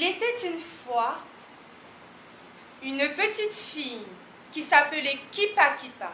Il était une fois une petite fille qui s'appelait Kipa Kipa.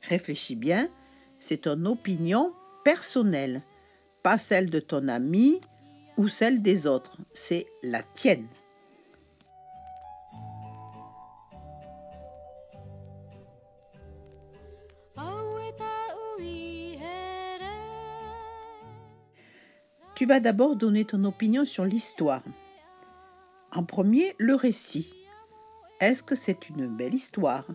Réfléchis bien, c'est ton opinion personnelle, pas celle de ton ami ou celle des autres, c'est la tienne. Tu vas d'abord donner ton opinion sur l'histoire. En premier, le récit. Est-ce que c'est une belle histoire?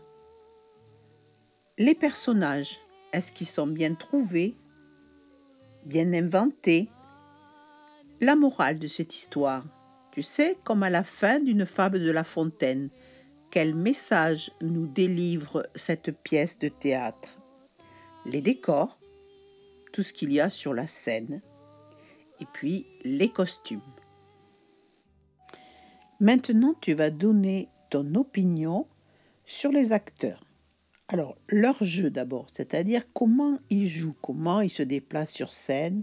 Les personnages, est-ce qu'ils sont bien trouvés, bien inventés? La morale de cette histoire, tu sais, comme à la fin d'une fable de La Fontaine, quel message nous délivre cette pièce de théâtre? Les décors, tout ce qu'il y a sur la scène, et puis les costumes. Maintenant, tu vas donner ton opinion sur les acteurs. Alors, leur jeu d'abord, c'est-à-dire comment ils jouent, comment ils se déplacent sur scène.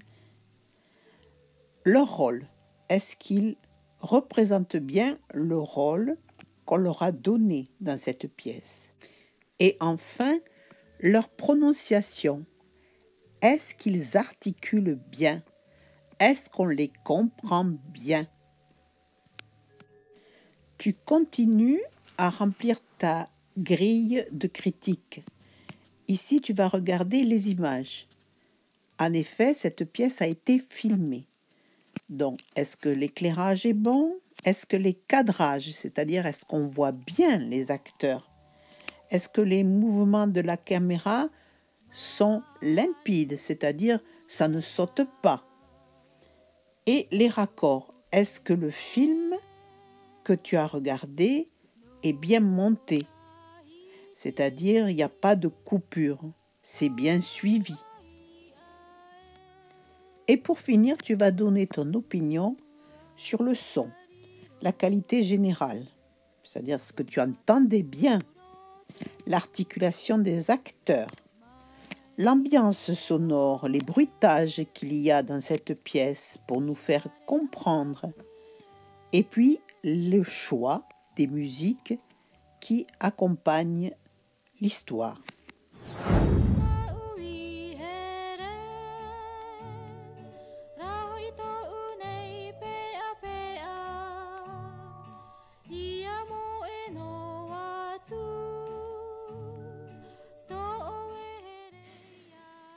Leur rôle, est-ce qu'ils représentent bien le rôle qu'on leur a donné dans cette pièce? Et enfin, leur prononciation, est-ce qu'ils articulent bien? Est-ce qu'on les comprend bien? Tu continues à remplir ta grille de critique. Ici, tu vas regarder les images. En effet, cette pièce a été filmée. Donc, est-ce que l'éclairage est bon? Est-ce que les cadrages, c'est-à-dire est-ce qu'on voit bien les acteurs? Est-ce que les mouvements de la caméra sont limpides, c'est-à-dire ça ne saute pas? Et les raccords, est-ce que le film que tu as regardé est bien monté? C'est-à-dire il n'y a pas de coupure, c'est bien suivi. Et pour finir, tu vas donner ton opinion sur le son, la qualité générale, c'est-à-dire ce que tu entendais bien, l'articulation des acteurs, l'ambiance sonore, les bruitages qu'il y a dans cette pièce pour nous faire comprendre, et puis le choix des musiques qui accompagnent l'histoire.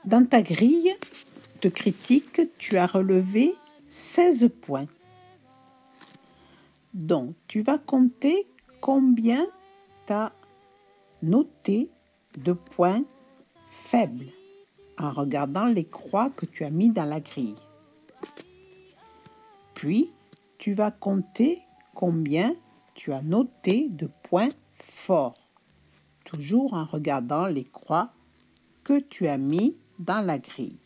Dans ta grille de critique, tu as relevé 16 points. Donc, tu vas compter combien tu as noté de points faibles en regardant les croix que tu as mis dans la grille. Puis, tu vas compter combien tu as noté de points forts, toujours en regardant les croix que tu as mis dans la grille.